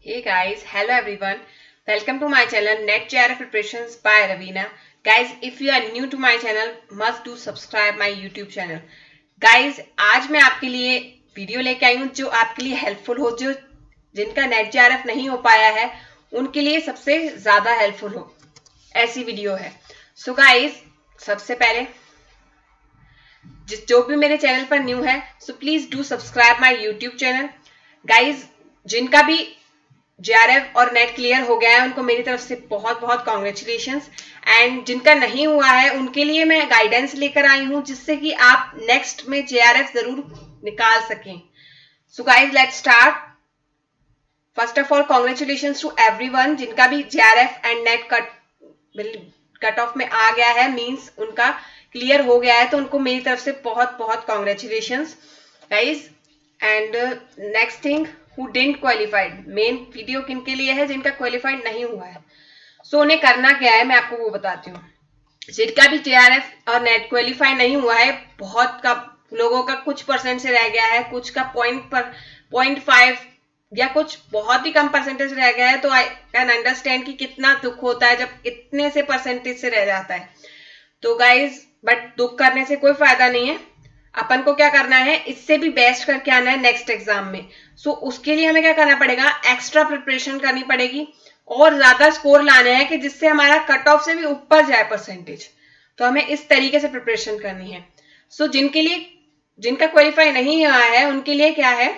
Hey guys, hello everyone. Welcome to my channel Net JRF Preparations by Ravina. Guys, if you are new to my channel, must do subscribe my YouTube channel. Guys, आज मैं आपके लिए video लेके आई हूँ जो आपके लिए helpful हो, जो जिनका नेट JRF नहीं हो पाया है उनके लिए सबसे ज्यादा हेल्पफुल हो, ऐसी वीडियो है। सो गाइज, सबसे पहले जो भी मेरे चैनल पर न्यू है, so please do subscribe my YouTube channel. Guys, जिनका भी JRF और नेट क्लियर हो गया है उनको मेरी तरफ से बहुत बहुत कॉन्ग्रेचुलेशंस। एंड जिनका नहीं हुआ है उनके लिए मैं गाइडेंस लेकर आई हूं जिससे कि आप नेक्स्ट में JRF जरूर निकाल सकें। So guys, let's start. First of all congratulations to everyone जिनका भी JRF and NET cut off में आ गया है, मींस उनका क्लियर हो गया है, तो उनको मेरी तरफ से बहुत बहुत congratulations guys. And next thing, who didn't qualified, main video किन के लिए है जिनका क्वालिफाइड नहीं हुआ है। सो उन्हें करना क्या है मैं आपको वो बताती हूँ। जिनका भी JRF और नेट क्वालिफाई नहीं हुआ है, बहुत का लोगों का कुछ परसेंट से रह गया है, कुछ का 0.5 या कुछ बहुत ही कम परसेंटेज रह गया है, तो आई कैन अंडरस्टैंड कि कितना दुख होता है जब इतने से परसेंटेज से रह जाता है। तो गाइज, बट दुख करने से कोई फायदा नहीं है। अपन को क्या करना है, इससे भी बेस्ट करके आना है नेक्स्ट एग्जाम में। सो उसके लिए हमें क्या करना पड़ेगा, एक्स्ट्रा प्रिपरेशन करनी पड़ेगी और ज्यादा स्कोर लाना है कि जिससे हमारा कट ऑफ से भी ऊपर जाए परसेंटेज। तो हमें इस तरीके से प्रिपरेशन करनी है। सो जिनका क्वालिफाई नहीं हुआ है उनके लिए क्या है,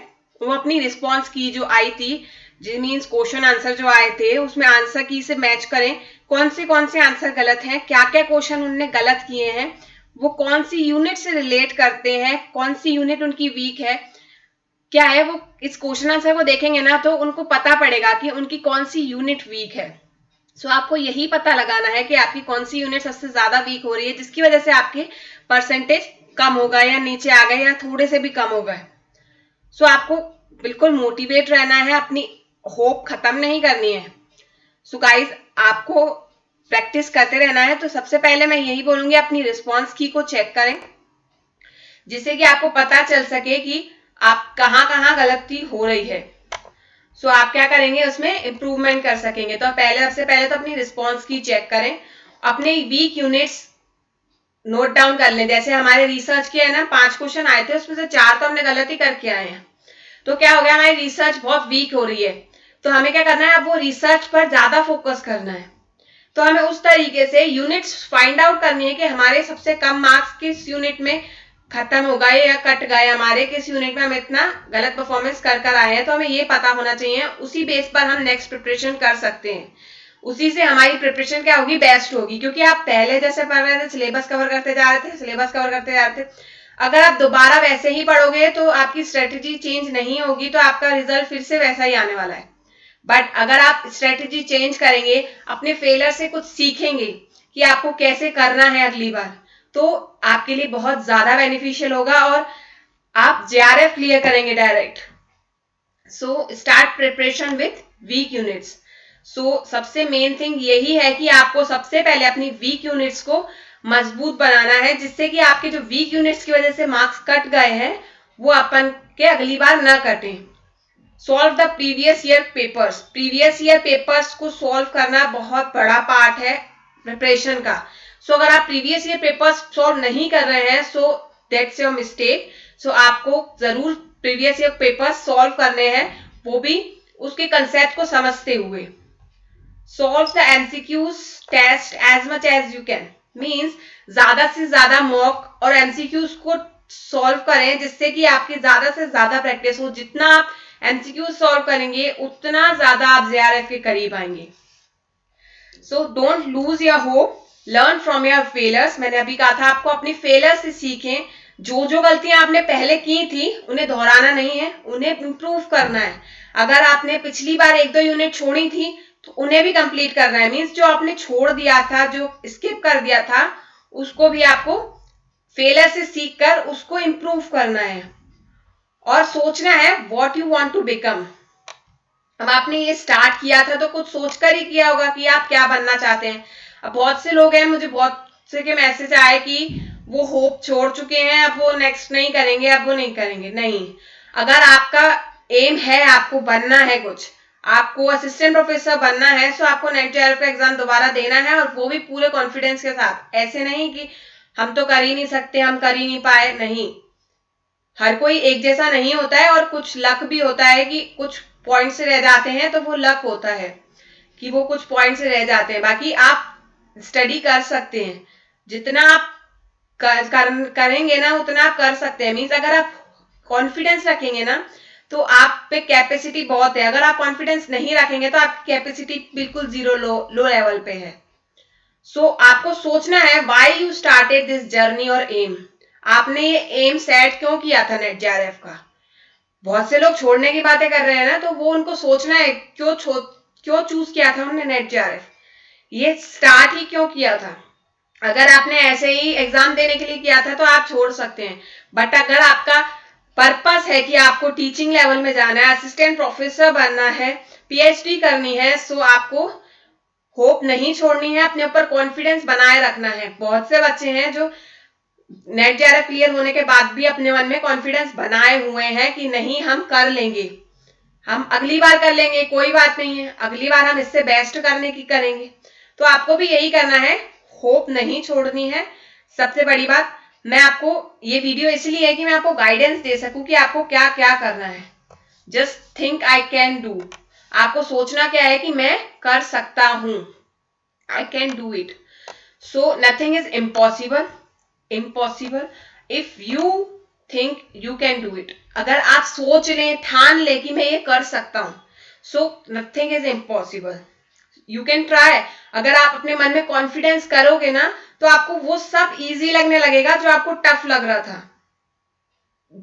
वो अपनी रिस्पॉन्स की जो आई थी, जी मीन्स क्वेश्चन आंसर जो आए थे उसमें आंसर की से मैच करें कौन से आंसर गलत हैं, क्या क्या क्वेश्चन उनने गलत किए हैं, वो कौन सी यूनिट से रिलेट करते हैं, कौन सी यूनिट उनकी वीक है, क्या है वो इस क्वेश्चन आंसर को देखेंगे ना तो उनको पता पड़ेगा कि उनकी कौन सी यूनिट वीक है। सो आपको यही पता लगाना है कि आपकी कौन सी यूनिट सबसे ज्यादा वीक हो रही है जिसकी वजह से आपके परसेंटेज कम हो गए या नीचे आ गए या थोड़े से भी कम हो गए। सो आपको बिल्कुल मोटिवेट रहना है, अपनी होप खत्म नहीं करनी है। सो गाइज, आपको प्रैक्टिस करते रहना है। तो सबसे पहले मैं यही बोलूंगी, अपनी रिस्पॉन्स की को चेक करें जिससे कि आपको पता चल सके कि आप कहाँ कहाँ गलती हो रही है। सो आप क्या करेंगे, उसमें इंप्रूवमेंट कर सकेंगे। तो सबसे पहले तो अपनी रिस्पॉन्स की चेक करें, अपने वीक यूनिट्स नोट डाउन कर लें। जैसे हमारे रिसर्च के है ना 5 क्वेश्चन आए थे, उसमें से 4 तो हमने गलत ही करके आए हैं। तो क्या हो गया, हमारी रिसर्च बहुत वीक हो रही है। तो हमें क्या करना है, अब वो रिसर्च पर ज्यादा फोकस करना है। तो हमें उस तरीके से यूनिट्स फाइंड आउट करनी है कि हमारे सबसे कम मार्क्स किस यूनिट में खत्म हो गए या कट गए, हमारे किस यूनिट में हम इतना गलत परफॉर्मेंस कर आए हैं। तो हमें ये पता होना चाहिए, उसी बेस पर हम नेक्स्ट प्रिपरेशन कर सकते हैं। उसी से हमारी प्रिपरेशन क्या होगी, बेस्ट होगी। क्योंकि आप पहले जैसे पढ़ रहे थे, सिलेबस कवर करते जा रहे थे, अगर आप दोबारा वैसे ही पढ़ोगे तो आपकी स्ट्रेटेजी चेंज नहीं होगी, तो आपका रिजल्ट फिर से वैसा ही आने वाला है। बट अगर आप स्ट्रेटेजी चेंज करेंगे, अपने फेलियर से कुछ सीखेंगे कि आपको कैसे करना है अगली बार, तो आपके लिए बहुत ज्यादा बेनिफिशियल होगा और आप JRF क्लियर करेंगे direct. So start preparation with weak units. So सबसे मेन थिंग यही है कि आपको सबसे पहले अपनी वीक यूनिट्स को मजबूत बनाना है, जिससे कि आपके जो वीक यूनिट्स की वजह से मार्क्स कट गए हैं वो अपन के अगली बार न कटें। Solve the previous year papers को सॉल्व करना बहुत बड़ा पार्ट है प्रिपरेशन का। सो अगर आप प्रीवियस ईयर पेपर्स सॉल्व नहीं कर रहे हैं, सो दैट्स योर मिस्टेक। सो आपको जरूर प्रीवियस ईयर पेपर्स सॉल्व करने हैं, वो भी उसके कंसेप्ट को समझते हुए। Solve the MCQs test as much as you can, means ज्यादा से ज्यादा मॉक और MCQs को सॉल्व करें जिससे कि आपकी ज्यादा से ज्यादा प्रैक्टिस हो। जितना आप MCQ सॉल्व करेंगे उतना ज्यादा आप JRF के करीब आएंगे। So don't lose your hope, learn from your failures. मैंने अभी कहा था आपको अपनी फेलियर से सीखें। जो गलतियां आपने पहले की थी उन्हें दोहराना नहीं है, उन्हें इंप्रूव करना है। अगर आपने पिछली बार 1-2 यूनिट छोड़ी थी तो उन्हें भी कंप्लीट करना है। मीन्स जो आपने छोड़ दिया था, जो स्किप कर दिया था, उसको भी आपको फेलियर से सीख कर उसको इंप्रूव करना है और सोचना है what you want to become. अब आपने ये स्टार्ट किया था तो कुछ सोचकर ही किया होगा कि आप क्या बनना चाहते हैं। अब बहुत से लोग हैं, मुझे बहुत से के मैसेज आए कि वो होप छोड़ चुके हैं, अब वो नेक्स्ट नहीं करेंगे, अब वो नहीं करेंगे। नहीं, अगर आपका एम है, आपको बनना है कुछ, आपको असिस्टेंट प्रोफेसर बनना है, सो आपको नेट जेआरएफ का एग्जाम दोबारा देना है, और वो भी पूरे कॉन्फिडेंस के साथ। ऐसे नहीं कि हम तो कर ही नहीं सकते, हम कर ही नहीं पाए, नहीं। हर कोई एक जैसा नहीं होता है, और कुछ लक भी होता है कि कुछ पॉइंट से रह जाते हैं, तो वो लक होता है कि वो कुछ पॉइंट से रह जाते हैं। बाकी आप स्टडी कर सकते हैं, जितना आप करेंगे ना उतना आप कर सकते हैं। मीन्स अगर आप कॉन्फिडेंस रखेंगे ना तो आप पे कैपेसिटी बहुत है। अगर आप कॉन्फिडेंस नहीं रखेंगे तो आपकी कैपेसिटी बिल्कुल जीरो, लो लेवल पे है। सो आपको सोचना है why you started this journey और एम। आपने ये एम सेट क्यों किया था नेट जेआरएफ का? बहुत से लोग छोड़ने की बातें कर रहे हैं ना, तो वो उनको सोचना है क्यों चूज किया था उन्होंने नेट जेआरएफ, ये स्टार्ट ही क्यों किया था। अगर आपने ऐसे ही एग्जाम देने के लिए किया था तो आप छोड़ सकते हैं, बट अगर आपका पर्पस है कि आपको टीचिंग लेवल में जाना है, असिस्टेंट प्रोफेसर बनना है, पीएचडी करनी है, सो आपको होप नहीं छोड़नी है, अपने ऊपर कॉन्फिडेंस बनाए रखना है। बहुत से बच्चे हैं जो नेट जेआरएफ क्लियर होने के बाद भी अपने मन में कॉन्फिडेंस बनाए हुए हैं कि नहीं हम कर लेंगे, हम अगली बार कर लेंगे, कोई बात नहीं है, अगली बार हम इससे बेस्ट करने की करेंगे। तो आपको भी यही करना है, होप नहीं छोड़नी है। सबसे बड़ी बात, मैं आपको ये वीडियो इसलिए है कि मैं आपको गाइडेंस दे सकूं कि आपको क्या क्या करना है। Just think I can do. आपको सोचना क्या है कि मैं कर सकता हूं, I can do it. So nothing is impossible if you think you can do it. अगर आप सोच लें, ठान ले कि मैं ये कर सकता हूं, so nothing is impossible, you can try. अगर आप अपने मन में कॉन्फिडेंस करोगे ना तो आपको वो सब इजी लगने लगेगा जो आपको टफ लग रहा था।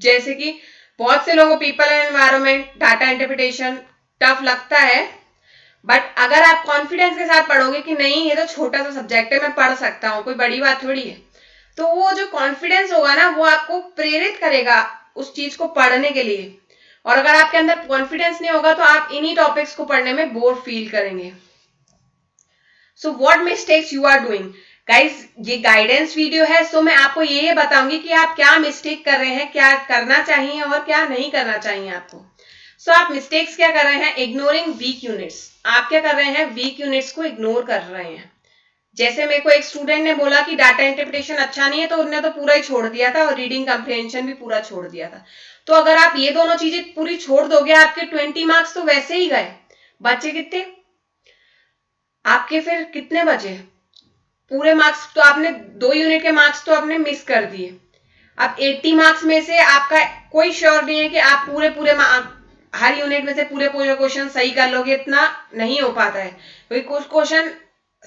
जैसे कि बहुत से लोगों को people and environment, data interpretation tough लगता है, बट अगर आप कॉन्फिडेंस के साथ पढ़ोगे कि नहीं ये तो छोटा सा सब्जेक्ट है, मैं पढ़ सकता हूँ, कोई बड़ी बात थोड़ी है, तो वो जो कॉन्फिडेंस होगा ना वो आपको प्रेरित करेगा उस चीज को पढ़ने के लिए। और अगर आपके अंदर कॉन्फिडेंस नहीं होगा तो आप इन्हीं टॉपिक्स को पढ़ने में बोर फील करेंगे। So what mistakes you are doing guys, ये गाइडेंस वीडियो है, सो मैं आपको ये बताऊंगी कि आप क्या मिस्टेक कर रहे हैं, क्या करना चाहिए और क्या नहीं करना चाहिए आपको। सो आप मिस्टेक्स क्या कर रहे हैं? Ignoring weak units. आप क्या कर रहे हैं? वीक यूनिट्स को इग्नोर कर रहे हैं। जैसे मेरे को एक स्टूडेंट ने बोला कि डाटा इंटरप्रिटेशन अच्छा नहीं है, तो उन्होंने तो पूरा ही छोड़ दिया था, और रीडिंग कम्प्रिहेंशन भी पूरा छोड़ दिया था। तो अगर आप ये दोनों चीजें पूरी छोड़ दोगे, आपके 20 मार्क्स तो वैसे ही गए। बचे कितने आपके? फिर कितने बचे? पूरे मार्क्स तो आपने 2 यूनिट के मार्क्स तो आपने मिस कर दिए। अब 80 मार्क्स में से आपका कोई श्योर नहीं है कि आप पूरे हर यूनिट में से पूरे क्वेश्चन सही कर लोगे, इतना नहीं हो पाता है, क्योंकि कुछ क्वेश्चन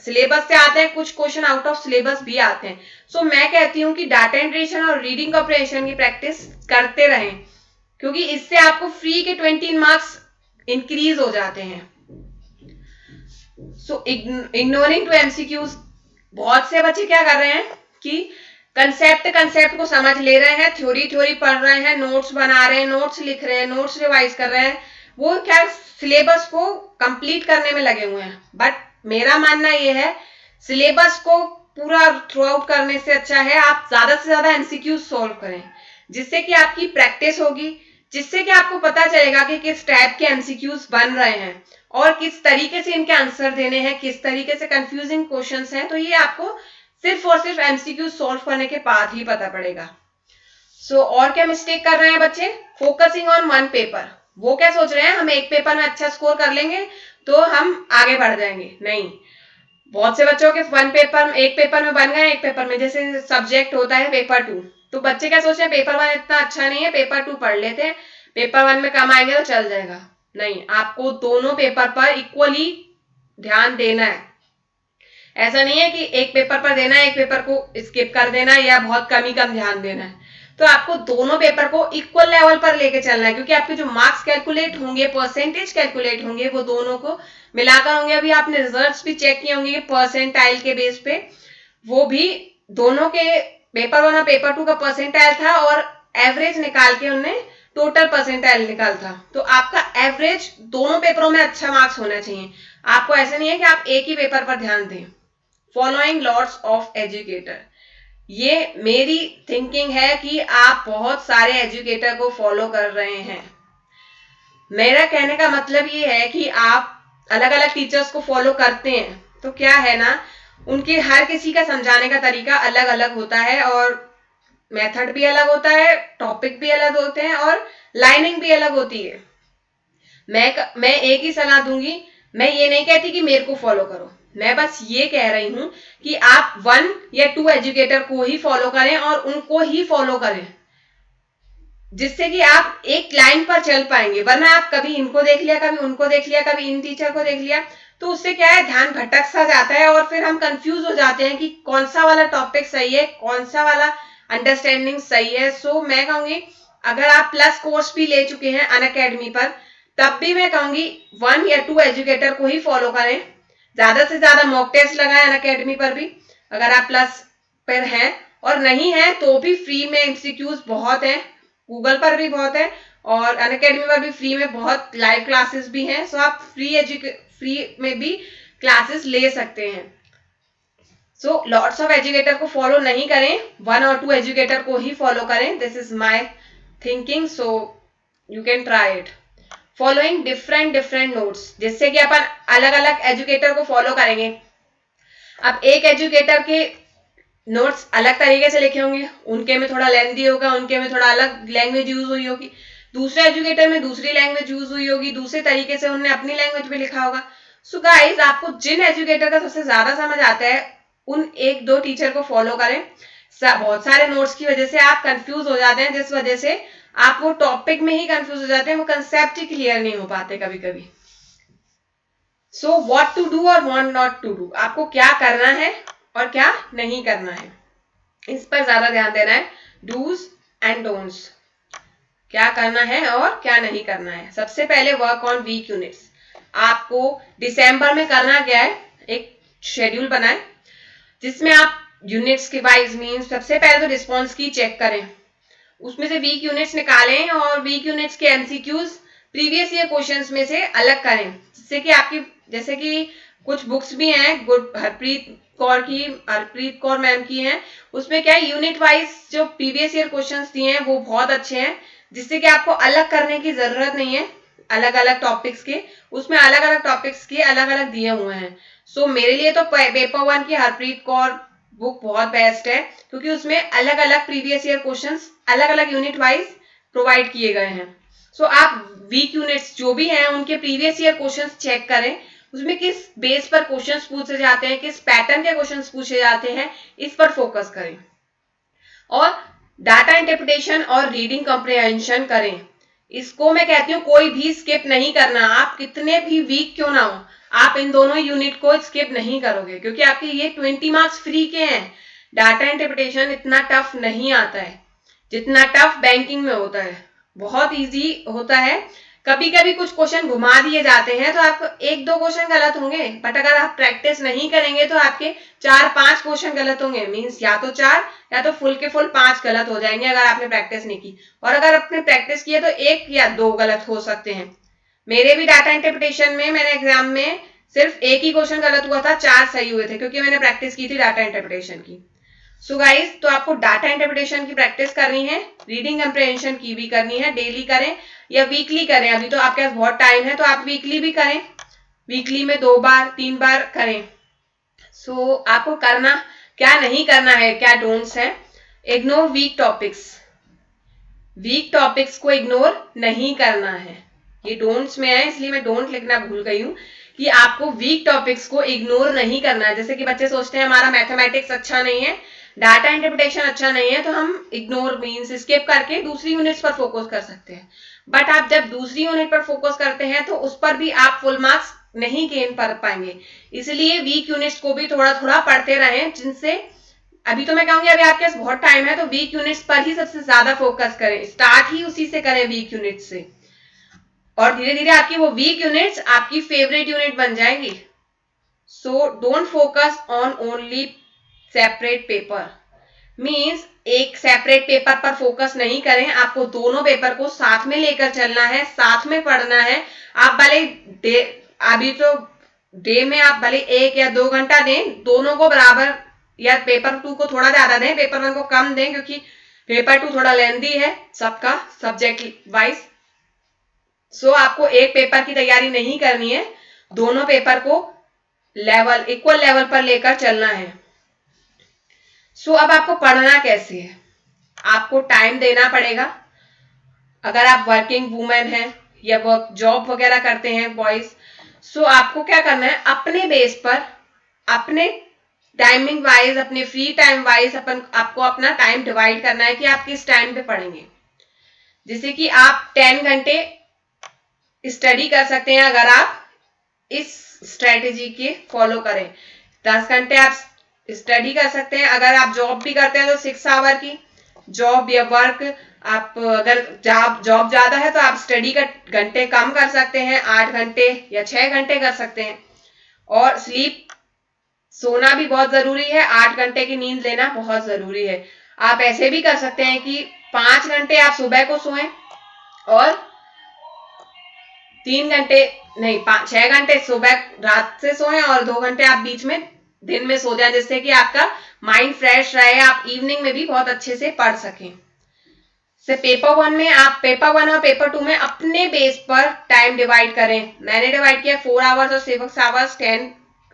सिलेबस से आते हैं, कुछ क्वेश्चन आउट ऑफ सिलेबस भी आते हैं। सो मैं कहती हूँ कि डाटा एंट्रेशन और रीडिंग कॉम्प्रिहेंशन की प्रैक्टिस करते रहें, क्योंकि इससे आपको फ्री के 20 मार्क्स इंक्रीज हो जाते हैं। सो इग्नोरिंग टू एमसीक्यूज, बहुत से बच्चे क्या कर रहे हैं कि कंसेप्ट को समझ ले रहे हैं, थ्योरी पढ़ रहे हैं, नोट्स बना रहे हैं, नोट्स लिख रहे हैं, नोट्स रिवाइज कर रहे हैं, वो क्या सिलेबस को कंप्लीट करने में लगे हुए हैं। बट मेरा मानना ये है, सिलेबस को पूरा थ्रू आउट करने से अच्छा है आप ज्यादा से ज्यादा एमसीक्यू सॉल्व करें, जिससे कि आपकी प्रैक्टिस होगी, जिससे कि आपको पता चलेगा कि किस टाइप के एमसीक्यूज बन रहे हैं और किस तरीके से इनके आंसर देने हैं, किस तरीके से कंफ्यूजिंग क्वेश्चंस हैं। तो ये आपको सिर्फ और सिर्फ एमसीक्यू सॉल्व करने के बाद ही पता पड़ेगा। सो और क्या मिस्टेक कर रहे हैं बच्चे? Focusing on one paper. वो क्या सोच रहे हैं, हम एक पेपर में अच्छा स्कोर कर लेंगे तो हम आगे बढ़ जाएंगे। नहीं, बहुत से बच्चों के एक पेपर में बन गए, एक पेपर में, जैसे सब्जेक्ट होता है पेपर 2, तो बच्चे क्या सोच रहे हैं, पेपर 1 इतना अच्छा नहीं है, पेपर 2 पढ़ लेते हैं, पेपर 1 में कम आएंगे तो चल जाएगा। नहीं, आपको दोनों पेपर पर इक्वली ध्यान देना है। ऐसा नहीं है कि एक पेपर पर देना है, एक पेपर को स्किप कर देना है या बहुत कम ध्यान देना है। तो आपको दोनों पेपर को इक्वल लेवल पर लेके चलना है, क्योंकि आपके जो मार्क्स कैलकुलेट होंगे, परसेंटेज कैलकुलेट होंगे, वो दोनों को मिलाकर होंगे। अभी आपने रिजल्ट्स भी चेक किए होंगे परसेंटाइल के बेस पे, वो भी दोनों के पेपर 1 और पेपर 2 का परसेंटाइल था, और एवरेज निकाल के उन्होंने टोटल परसेंटाइल निकाल था। तो आपका एवरेज दोनों पेपरों में अच्छा मार्क्स होना चाहिए। आपको ऐसा नहीं है कि आप एक ही पेपर पर ध्यान दें। फॉलोइंग लॉट्स ऑफ एजुकेटर, ये मेरी थिंकिंग है कि आप बहुत सारे एजुकेटर को फॉलो कर रहे हैं। मेरा कहने का मतलब ये है कि आप अलग अलग टीचर्स को फॉलो करते हैं तो क्या है ना, उनके हर किसी का समझाने का तरीका अलग अलग होता है और मेथड भी अलग होता है, टॉपिक भी अलग होते हैं और लाइनिंग भी अलग होती है। मैं एक ही सलाह दूंगी, मैं ये नहीं कहती कि मेरे को फॉलो करो, मैं बस ये कह रही हूं कि आप 1 या 2 एजुकेटर को ही फॉलो करें और उनको ही फॉलो करें, जिससे कि आप एक लाइन पर चल पाएंगे। वरना आप कभी इनको देख लिया, कभी उनको देख लिया, कभी इन टीचर को देख लिया, तो उससे क्या है, ध्यान भटक सा जाता है और फिर हम कंफ्यूज हो जाते हैं कि कौन सा वाला टॉपिक सही है, कौन सा वाला अंडरस्टैंडिंग सही है। सो मैं कहूंगी अगर आप प्लस कोर्स भी ले चुके हैं अनअकैडमी पर, तब भी मैं कहूंगी 1 या 2 एजुकेटर को ही फॉलो करें। ज्यादा से ज्यादा मॉक टेस्ट लगाएं अनअकैडमी पर भी अगर आप प्लस पर हैं, और नहीं है तो भी फ्री में एमसीक्यूज बहुत हैं, गूगल पर भी बहुत है और अनअकैडमी पर भी फ्री में बहुत लाइव क्लासेस भी हैं। सो आप फ्री में भी क्लासेस ले सकते हैं। सो लॉट्स ऑफ एजुकेटर को फॉलो नहीं करें, 1 और 2 एजुकेटर को ही फॉलो करें। This is my thinking, so you can try it. Following different notes, जिससे कि अपन अलग अलग एजुकेटर को फॉलो करेंगे। अब एक एजुकेटर के नोट्स अलग तरीके से लिखे होंगे, उनके में थोड़ा लेंथी होगा, उनके में थोड़ा अलग लैंग्वेज यूज हुई होगी, दूसरे एजुकेटर में दूसरी लैंग्वेज यूज हुई होगी, दूसरे तरीके से उन्होंने अपनी लैंग्वेज में लिखा होगा। सो गाइस, आपको जिन एजुकेटर का सबसे ज्यादा समझ आता है उन 1-2 टीचर को फॉलो करें। बहुत सारे नोट्स की वजह से आप कंफ्यूज हो जाते हैं, जिस वजह से आप वो टॉपिक में ही कंफ्यूज हो जाते हैं, वो कंसेप्ट ही क्लियर नहीं हो पाते कभी कभी। सो व्हाट टू डू और व्हाट नॉट टू डू, आपको क्या करना है और क्या नहीं करना है, इस पर ज्यादा ध्यान देना है। डूज एंड डोंट्स, क्या करना है और क्या नहीं करना है। सबसे पहले वर्क ऑन वीक यूनिट्स। आपको दिसंबर में करना क्या है, एक शेड्यूल बनाएं जिसमें आप यूनिट्स के वाइज मीन सबसे पहले तो रिस्पॉन्स की चेक करें, उसमें से वीक यूनिट्स निकालें और वीक यूनिट्स के एमसीक्यूज प्रीवियस ईयर क्वेश्चंस में से अलग करें, जिससे कि आपकी, जैसे कि कुछ बुक्स भी हैं हरप्रीत कौर मैम की हैं, उसमें क्या है यूनिट वाइज जो प्रीवियस ईयर क्वेश्चंस दिए हैं वो बहुत अच्छे हैं, जिससे कि आपको अलग करने की जरूरत नहीं है। अलग अलग टॉपिक्स के, उसमें अलग अलग टॉपिक्स के अलग अलग दिए हुए हैं। सो मेरे लिए तो पेपर 1 की हरप्रीत कौर बुक बहुत बेस्ट है, क्योंकि उसमें अलग अलग प्रीवियस ईयर क्वेश्चंस अलग अलग यूनिट वाइज प्रोवाइड किए गए हैं। सो आप वीक यूनिट्स जो भी हैं उनके प्रीवियस ईयर क्वेश्चंस चेक करें, उसमें किस बेस पर क्वेश्चंस पूछे जाते हैं, किस पैटर्न के क्वेश्चंस पूछे जाते हैं, इस पर फोकस करें। और डाटा इंटरप्रिटेशन और रीडिंग कॉम्प्रिहेंशन करें। इसको मैं कहती हूँ कोई भी स्किप नहीं करना, आप कितने भी वीक क्यों ना हो, आप इन दोनों यूनिट को स्किप नहीं करोगे, क्योंकि आपके ये 20 मार्क्स फ्री के हैं। डाटा इंटरप्रिटेशन इतना टफ नहीं आता है जितना टफ बैंकिंग में होता है, बहुत इजी होता है। कभी कभी कुछ क्वेश्चन घुमा दिए जाते हैं तो आपको 1-2 क्वेश्चन गलत होंगे, बट अगर आप प्रैक्टिस नहीं करेंगे तो आपके 4-5 क्वेश्चन गलत होंगे, मीन्स या तो 4 या तो फुल के फुल 5 गलत हो जाएंगे अगर आपने प्रैक्टिस नहीं की। और अगर आपने प्रैक्टिस की है तो 1 या 2 गलत हो सकते हैं। मेरे भी डाटा इंटरप्रिटेशन में मैंने एग्जाम में सिर्फ 1 ही क्वेश्चन गलत हुआ था, 4 सही हुए थे, क्योंकि मैंने प्रैक्टिस की थी डाटा इंटरप्रिटेशन की। सो गाइस, तो आपको डाटा इंटरप्रिटेशन की प्रैक्टिस करनी है, रीडिंग कम्प्रिहेंशन की भी करनी है। डेली करें या वीकली करें, अभी तो आपके पास बहुत टाइम है तो आप वीकली भी करें, वीकली में 2 बार 3 बार करें। सो आपको करना क्या नहीं करना है, क्या डोंट्स है। Ignore weak topics, weak topics को इग्नोर नहीं करना है, ये डोंट्स में है इसलिए मैं डोंट लिखना भूल गई हूँ कि आपको वीक टॉपिक्स को इग्नोर नहीं करना है। जैसे कि बच्चे सोचते हैं हमारा मैथमेटिक्स अच्छा नहीं है, डाटा इंटरप्रिटेशन अच्छा नहीं है, तो हम इग्नोर मीन्स स्किप करके दूसरी यूनिट्स पर फोकस कर सकते हैं। बट आप जब दूसरी यूनिट पर फोकस करते हैं तो उस पर भी आप फुल मार्क्स नहीं गेन कर पाएंगे, इसलिए वीक यूनिट्स को भी थोड़ा थोड़ा पढ़ते रहें, जिनसे अभी तो मैं कहूंगी अभी आपके पास बहुत टाइम है तो वीक यूनिट्स पर ही सबसे ज्यादा फोकस करें, स्टार्ट ही उसी से करें वीक यूनिट से, और धीरे धीरे आपकी वो वीक यूनिट्स आपकी फेवरेट यूनिट बन जाएंगी। So don't focus on only separate paper, means एक सेपरेट पेपर पर फोकस नहीं करें, आपको दोनों पेपर को साथ में लेकर चलना है, साथ में पढ़ना है। आप भले अभी तो डे में आप भले 1 या 2 घंटा दें, दोनों को बराबर, या पेपर 2 को थोड़ा ज्यादा दें, पेपर 1 को कम दें, क्योंकि पेपर 2 थोड़ा लेंदी है सबका सब्जेक्ट वाइज। सो आपको एक पेपर की तैयारी नहीं करनी है, दोनों पेपर को इक्वल लेवल पर लेकर चलना है। सो अब आपको पढ़ना कैसे है, आपको टाइम देना पड़ेगा। अगर आप वर्किंग वूमेन हैं या वर्क जॉब वगैरह करते हैं बॉयज, सो आपको क्या करना है, अपने बेस पर, अपने टाइमिंग वाइज, अपने फ्री टाइम वाइज आपको अपना टाइम डिवाइड करना है कि आप किस टाइम पे पढ़ेंगे। जैसे कि आप 10 घंटे स्टडी कर सकते हैं अगर आप इस स्ट्रेटेजी के फॉलो करें। 10 घंटे आप स्टडी कर सकते हैं। अगर आप जॉब भी करते हैं तो 6 आवर की जॉब या वर्क, आप अगर जॉब ज्यादा है तो आप स्टडी का घंटे कम कर सकते हैं, 8 घंटे या 6 घंटे कर सकते हैं। और स्लीप, सोना भी बहुत जरूरी है, 8 घंटे की नींद लेना बहुत जरूरी है। आप ऐसे भी कर सकते हैं कि 5 घंटे आप सुबह को सोएं और 3 घंटे नहीं 6 घंटे सुबह रात से सोएं और 2 घंटे आप बीच में दिन में सो जाएं, जिससे कि आपका माइंड फ्रेश रहे, आप इवनिंग में भी बहुत अच्छे से पढ़ सकें। से पेपर 1 में आप पेपर 1 और पेपर 2 में अपने बेस पर टाइम डिवाइड करें। मैंने डिवाइड किया 4 आवर्स और 6 आवर्स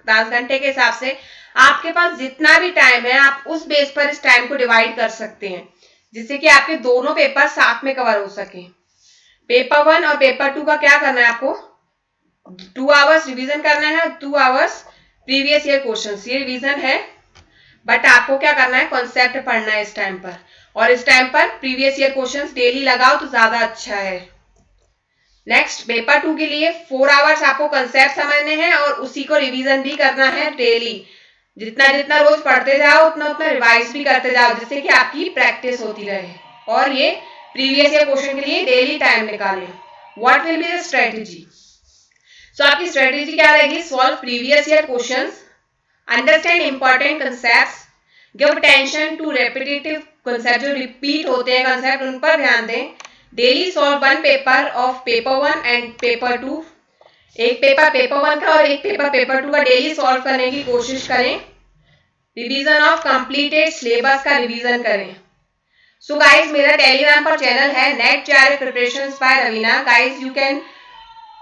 10 घंटे के हिसाब से। आपके पास जितना भी टाइम है आप उस बेस पर इस टाइम को डिवाइड कर सकते हैं, जिससे कि आपके दोनों पेपर साथ में कवर हो सके। पेपर 1 और पेपर 2 का क्या करना है, आपको 2 आवर्स रिवीजन करना है, 2 आवर्स प्रीवियस ईयर क्वेश्चंस। ये रिवीजन है, बट आपको क्या करना है, कॉन्सेप्ट पढ़ना है इस टाइम पर। और इस टाइम पर प्रीवियस ईयर क्वेश्चंस डेली लगाओ तो ज्यादा अच्छा है। नेक्स्ट पेपर 2 के लिए 4 आवर्स आपको कॉन्सेप्ट समझने हैं और उसी को रिवीजन भी करना है डेली। जितना जितना रोज पढ़ते जाओ उतना उतना रिवाइज भी करते जाओ, जिससे कि आपकी प्रैक्टिस होती रहे। और ये प्रीवियस ईयर क्वेश्चन के लिए डेली टाइम निकालें। What will be the strategy? So आपकी स्ट्रेटेजी क्या रहेगी? Solve previous year questions, understand important concepts, give attention to repetitive concept, जो रिपीट होते हैं कंसेप्ट उन पर ध्यान दें। Daily solve 1 paper of paper 1 and paper 2। एक पेपर पेपर 1 का और एक पेपर पेपर 2 का डेली सॉल्व करने की कोशिश करें। रिवीजन ऑफ कंप्लीटेड सिलेबस का रिवीजन करें। सो गाइज, मेरा टेलीग्राम पर चैनल है NET JRF preparations by Raveena. Guys, you can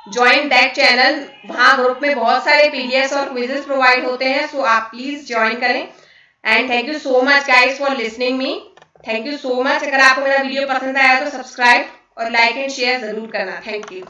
join that channel. वहां ग्रुप में बहुत सारे पीडीएफ और क्विजेस प्रोवाइड होते हैं, सो आप प्लीज ज्वाइन करें। And thank you so much guys for listening me. Thank you so much. अगर आपको मेरा वीडियो पसंद आया तो सब्सक्राइब और लाइक एंड शेयर जरूर करना। Thank you.